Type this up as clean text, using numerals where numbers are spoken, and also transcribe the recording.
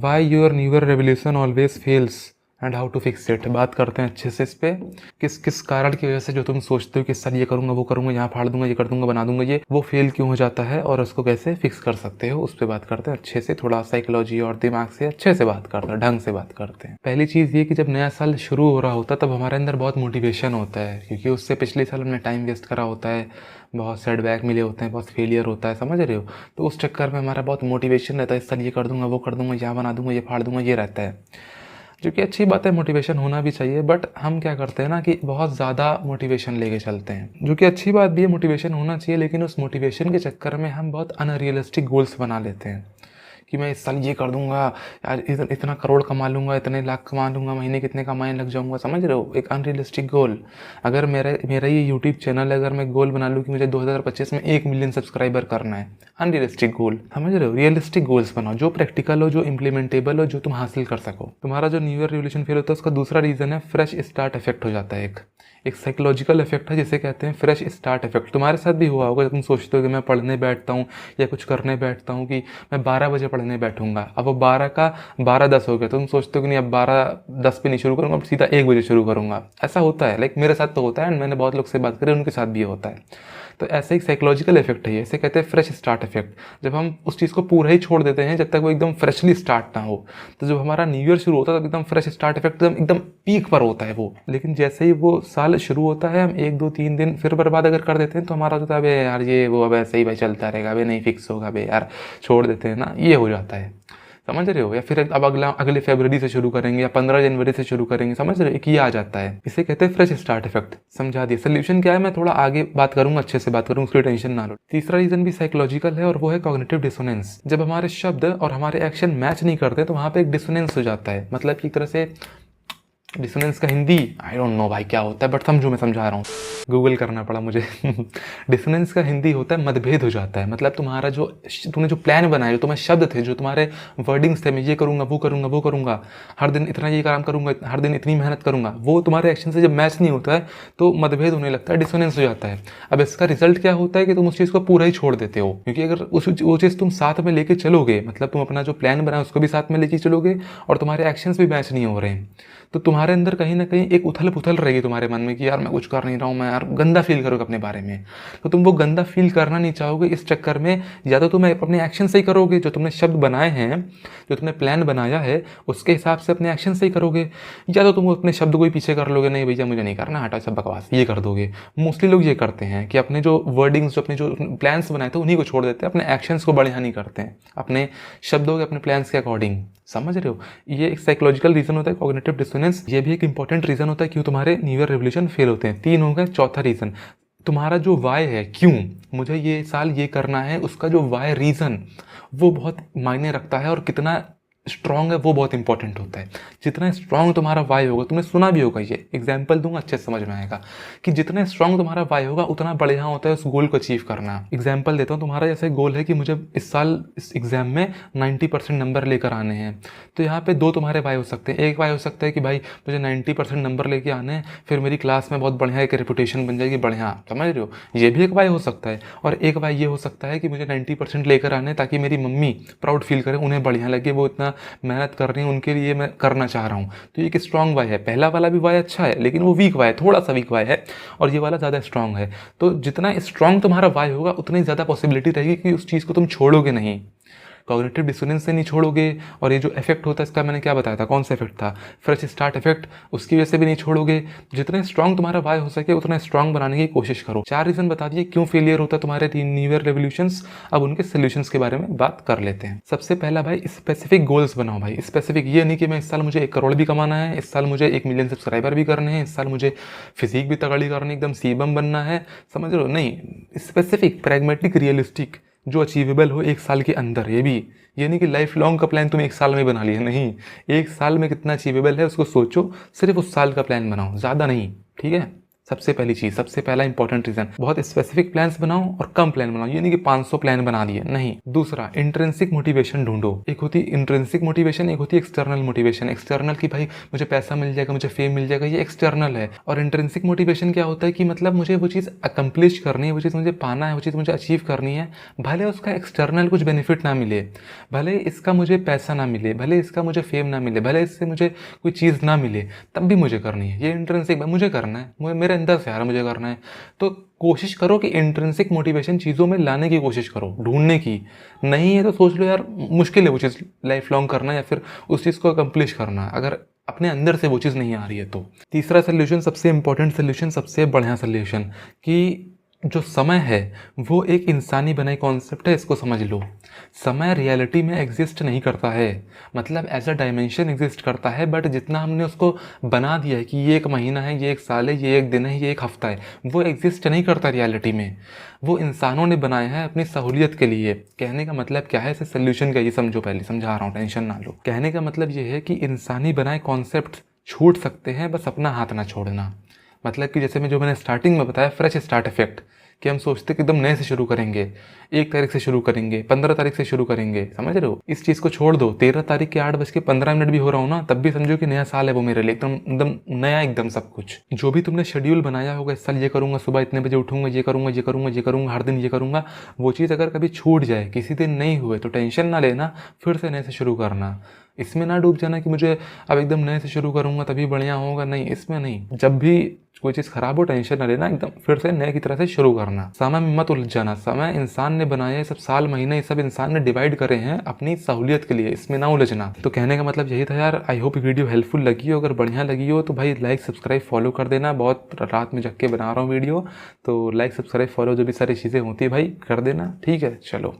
Y your new year revolution always fails and how to fix it. बात करते हैं अच्छे से इस पे, किस किस कारण की वजह से जो तुम सोचते हो कि सर ये करूँगा वो करूँगा यहाँ फाड़ दूंगा ये कर दूंगा बना दूंगा ये, वो फेल क्यों हो जाता है और उसको कैसे फिक्स कर सकते हो, उस पर बात करते हैं अच्छे से। थोड़ा साइकोलॉजी और दिमाग से अच्छे से बात करते हैं, ढंग से बात करते हैं। पहली चीज़ ये कि जब नया साल शुरू हो रहा होता है तब हमारे अंदर बहुत मोटिवेशन होता है, क्योंकि उससे पिछले साल हमने टाइम वेस्ट करा होता है, बहुत सेटबैक मिले होते हैं, बहुत फेलियर होता है, समझ रहे हो। तो उस चक्कर में हमारा बहुत मोटिवेशन रहता है, इस साल ये कर दूंगा वो कर दूंगा यहाँ बना दूंगा ये फाड़ दूंगा, ये रहता है, जो कि अच्छी बात है, मोटिवेशन होना भी चाहिए। बट हम क्या करते हैं ना कि बहुत ज़्यादा मोटिवेशन लेके चलते हैं, जो कि अच्छी बात भी है, मोटिवेशन होना चाहिए, लेकिन उस मोटिवेशन के चक्कर में हम बहुत अनरियलिस्टिक गोल्स बना लेते हैं कि मैं इस साल ये कर दूंगा यार, इतना करोड़ कमा लूंगा, इतने लाख कमा लूंगा, महीने कितने कमाने लग जाऊंगा, समझ रहे हो, एक अनरियलिस्टिक गोल। अगर मेरा ये यूट्यूब चैनल है, अगर मैं गोल बना लूँ कि मुझे 2025 में 1 मिलियन सब्सक्राइबर करना है, अनरियलिस्टिक गोल, समझ रहे हो। रियलिस्टिक गोल्स बनाओ जो प्रैक्टिकल हो, जो इम्प्लीमेंटेबल हो, जो तुम हासिल कर सको। तुम्हारा जो न्यू ईयर रेवोल्यूशन फेल होता है उसका दूसरा रीज़न है फ्रेश स्टार्ट इफेक्ट हो जाता है। एक साइकोलॉजिकल इफेक्ट है जिसे कहते हैं फ्रेश स्टार्ट इफेक्ट। तुम्हारे साथ भी हुआ होगा जब तुम सोचते हो कि मैं पढ़ने बैठता हूँ या कुछ करने बैठता हूँ कि मैं 12 बजे पढ़ने बैठूंगा, अब वो 12 का 12:10 हो गया, तो तुम सोचते हो कि नहीं अब 12:10 पे नहीं शुरू करूँगा, अब सीधा 1 बजे शुरू करूँगा। ऐसा होता है, लाइक मेरे साथ तो होता है एंड मैंने बहुत लोग से बात करी, उनके साथ भी होता है। तो ऐसे एक साइकोलॉजिकल इफेक्ट है ये, इसे कहते हैं फ्रेश स्टार्ट इफेक्ट। जब हम उस चीज़ को पूरा ही छोड़ देते हैं जब तक वो एकदम फ्रेशली स्टार्ट ना हो, तो जब हमारा न्यू ईयर शुरू होता है तब एकदम फ्रेश स्टार्ट इफेक्ट एकदम पीक पर होता है वो। लेकिन जैसे ही वो साल शुरू होता है हम 1 2 3 दिन फिर बर्बाद अगर कर देते हैं तो हमारा होता है अबे यार ये वो अब ऐसे ही भाई चलता रहेगा, अबे नहीं फिक्स होगा, अबे यार छोड़ देते हैं ना, ये हो जाता है, समझ रहे हो। या फिर अब अगले फरवरी से शुरू करेंगे या 15 जनवरी से शुरू करेंगे, समझ रहे हो, एक ये आ जाता है, इसे कहते हैं फ्रेश स्टार्ट इफेक्ट। समझा दिया। सोल्यूशन क्या है मैं थोड़ा आगे बात करूंगा, अच्छे से बात करूंगा, उसकी टेंशन ना लो। तीसरा रीजन भी साइकोलॉजिकल है और वो है कॉग्निटिव डिसोनेंस। जब हमारे शब्द और हमारे एक्शन मैच नहीं करते तो वहां पे एक डिसोनेंस हो जाता है, मतलब एक तरह से डिसोनेंस का हिंदी आई डोंट नो भाई क्या होता है, बट समझो मैं समझा रहा हूँ, गूगल करना पड़ा मुझे। डिसोनेंस का हिंदी होता है मतभेद हो जाता है, मतलब तुम्हारा जो तुमने जो प्लान बनाया, जो तुम्हारे शब्द थे, जो तुम्हारे वर्डिंग्स थे, मैं ये करूँगा वो करूँगा वो करूँगा, हर दिन इतना ये काम करूँगा, हर दिन इतनी मेहनत करूँगा, वो तुम्हारे एक्शन से जब मैच नहीं होता है तो मतभेद होने लगता है, डिसोनेंस हो जाता है। अब इसका रिजल्ट क्या होता है कि तुम उस चीज़ को पूरा ही छोड़ देते हो, क्योंकि अगर वो चीज़ तुम साथ में लेके चलोगे, मतलब तुम अपना जो प्लान बनाया उसको भी साथ में लेके चलोगे और तुम्हारे एक्शंस भी मैच नहीं हो रहे हैं, तो तुम्हारे अंदर कहीं ना कहीं एक उथल पुथल रहेगी तुम्हारे मन में कि यार मैं कुछ कर नहीं रहा हूँ, मैं यार गंदा फील करोगे अपने बारे में। तो तुम वो गंदा फील करना नहीं चाहोगे, इस चक्कर में या तो तुम अपने एक्शन से ही करोगे, जो तुमने शब्द बनाए हैं, जो तुमने प्लान बनाया है उसके हिसाब से अपने एक्शन से ही करोगे, या तो तुम अपने शब्द को ही पीछे कर लोगे, नहीं भैया मुझे नहीं करना, हटा सब बकवास, ये कर दोगे। मोस्टली लोग ये करते हैं कि अपने जो वर्डिंग्स, जो अपने जो प्लान्स बनाए थे उन्हीं को छोड़ देते हैं, अपने एक्शंस को बढ़िया नहीं करते हैं अपने शब्दों के, अपने प्लान्स के अकॉर्डिंग, समझ रहे हो। ये एक साइकोलॉजिकल रीजन होता है कॉग्निटिव डिसोनेंस। ये भी एक इंपॉर्टेंट रीजन होता है क्यों तुम्हारे न्यू ईयर रेवोल्यूशन फेल होते हैं। 3 हो गए। चौथा रीजन तुम्हारा जो वाई है, क्यों मुझे ये साल ये करना है, उसका जो वाई रीजन वो बहुत मायने रखता है, और कितना स्ट्रॉन्ग है वो बहुत इंपॉर्टेंट होता है। जितना स्ट्रॉन्ग तुम्हारा वाई होगा, तुमने सुना भी होगा, ये एग्जाम्पल दूंगा अच्छे से समझ में आएगा कि जितना स्ट्रॉन्ग तुम्हारा वाई होगा उतना बढ़िया होता है उस गोल को अचीव करना। एग्जाम्पल देता हूँ, तुम्हारा जैसे गोल है कि मुझे इस साल इस एग्जाम में 90% नंबर लेकर आने हैं, तो यहाँ पे 2 तुम्हारे वाई हो सकते हैं। एक वाई हो सकता है कि भाई मुझे 90% नंबर लेके आने हैं, फिर मेरी क्लास में बहुत बढ़िया एक रेपुटेशन बन जाएगी, बढ़िया, समझ रहे हो, ये भी एक वाई हो सकता है। और एक वाई ये हो सकता है कि मुझे 90% लेकर आने ताकि मेरी मम्मी प्राउड फील करे, उन्हें बढ़िया लगे, वो इतना मेहनत कर रही है, उनके लिए मैं करना चाह रहा हूँ। तो ये एक स्ट्रॉन्ग वाई है। पहला वाला भी वाई अच्छा है लेकिन वो वीक वाई है, थोड़ा सा वीक वाई है, और ये वाला ज़्यादा स्ट्रॉन्ग है। तो जितना स्ट्रॉन्ग तुम्हारा वाई होगा उतनी ज़्यादा पॉसिबिलिटी रहेगी कि उस चीज़ को तुम छोड़ोगे नहीं, कॉग्निटिव डिसोनेंस से नहीं छोड़ोगे। और ये जो इफेक्ट होता है इसका मैंने क्या बताया था, कौन सा इफेक्ट था, फ्रेश स्टार्ट इफेक्ट, उसकी वजह से भी नहीं छोड़ोगे। जितने स्ट्रॉन्ग तुम्हारा वाई हो सके उतना स्ट्रॉन्ग बनाने की कोशिश करो। 4 रीजन बता दिए क्यों फेलियर होता है तुम्हारे न्यू ईयर रेवोल्यूशंस। अब उनके सोल्यूशंस के बारे में बात कर लेते हैं। सबसे पहला भाई, स्पेसिफिक गोल्स बनाओ भाई। स्पेसिफिक ये नहीं कि मैं इस साल मुझे 1 करोड़ भी कमाना है, इस साल मुझे 1 मिलियन सब्सक्राइबर भी करने हैं, इस साल मुझे फिजिक भी तगड़ी करनी, एकदम सीबम बनना है, समझ रहे हो। नहीं, स्पेसिफिक, प्रैग्मेटिक, रियलिस्टिक, जो अचीवेबल हो 1 साल के अंदर। ये नहीं कि लाइफ लॉन्ग का प्लान तुम 1 साल में बना लिया, नहीं, 1 साल में कितना अचीवेबल है उसको सोचो, सिर्फ उस साल का प्लान बनाओ, ज़्यादा नहीं, ठीक है। सबसे पहली चीज़, सबसे पहला इंपॉर्टेंट रीजन, बहुत स्पेसिफिक प्लान्स बनाओ और कम प्लान बनाओ, ये नहीं कि 500 प्लान बना दिए, नहीं। दूसरा, इंट्रिंसिक मोटिवेशन ढूंढो। एक होती है इंट्रिंसिक मोटिवेशन, एक होती है एक्सटर्नल मोटिवेशन। एक्सटर्नल की भाई मुझे पैसा मिल जाएगा, मुझे फेम मिल जाएगा, ये एक्सटर्नल है। और इंट्रिंसिक मोटिवेशन क्या होता है कि मतलब मुझे वो चीज़ अकम्प्लिश करनी है, वो चीज़ मुझे पाना है, वो चीज़ मुझे अचीव करनी है, भले उसका एक्सटर्नल कुछ बेनिफिट ना मिले, भले इसका मुझे पैसा ना मिले, भले इसका मुझे फेम ना मिले, भले इससे मुझे कोई चीज़ ना मिले, तब भी मुझे करनी है। ये इंट्रिंसिक मुझे करना है, मेरे अंदर से आ रहा है, मुझे करना है। तो कोशिश करो कि इंट्रिंसिक मोटिवेशन चीज़ों में लाने की कोशिश करो, ढूंढने की। नहीं है तो सोच लो यार मुश्किल है वो चीज़ लाइफ लॉन्ग करना या फिर उस चीज़ को अकम्प्लिश करना, अगर अपने अंदर से वो चीज़ नहीं आ रही है तो। तीसरा सोल्यूशन, सबसे इंपॉर्टेंट सोल्यूशन, सबसे बढ़िया सोल्यूशन, कि जो समय है वो एक इंसानी बनाई कॉन्सेप्ट है, इसको समझ लो। समय रियलिटी में एग्जिस्ट नहीं करता है, मतलब एज अ डायमेंशन एग्जिस्ट करता है, बट जितना हमने उसको बना दिया है कि ये एक महीना है, ये एक साल है, ये एक दिन है, ये एक हफ्ता है, वो एग्जिस्ट नहीं करता रियलिटी में। वो इंसानों ने बनाया है अपनी सहूलियत के लिए। कहने का मतलब क्या है, इसे सोल्यूशन का ये समझो, पहले समझा रहा हूँ, टेंशन ना लो। कहने का मतलब ये है कि इंसानी बनाए कॉन्सेप्ट छूट सकते हैं, बस अपना हाथ ना छोड़ना। मतलब कि जैसे मैंने स्टार्टिंग में बताया, फ्रेश स्टार्ट इफेक्ट, कि हम सोचते कि एकदम नए से शुरू करेंगे, 1 तारीख से शुरू करेंगे, 15 तारीख से शुरू करेंगे, समझ रहे हो। इस चीज़ को छोड़ दो। 13 तारीख के 8:15 भी हो रहा हूँ ना, तब भी समझो कि नया साल है वो मेरे लिए, एकदम एकदम नया, एकदम सब कुछ। जो भी तुमने शेड्यूल बनाया होगा, इस साल ये करूँगा, सुबह इतने बजे उठूंगा, ये करूँगा, ये करूँगा, ये करूँगा, हर दिन ये करूँगा, वो चीज़ अगर कभी छूट जाए, किसी दिन नहीं हुए, तो टेंशन ना लेना, फिर से नए से शुरू करना। इसमें ना डूब जाना कि मुझे अब एकदम नए से शुरू करूँगा तभी बढ़िया होगा, नहीं, इसमें नहीं। जब भी कोई चीज़ खराब हो, टेंशन ना लेना, एकदम फिर से नए की तरह से शुरू करना। समय में मत उलझ जाना, समय इंसान ने बनाया है, सब साल महीने ये सब इंसान ने डिवाइड करे हैं अपनी सहूलियत के लिए, इसमें ना उलझना। तो कहने का मतलब यही था यार। आई होप वीडियो हेल्पफुल लगी हो, अगर बढ़िया लगी हो तो भाई लाइक सब्सक्राइब फॉलो कर देना। बहुत रात में जग के बना रहा हूँ वीडियो, तो लाइक सब्सक्राइब फॉलो जो भी सारी चीज़ें होती है भाई कर देना, ठीक है। चलो।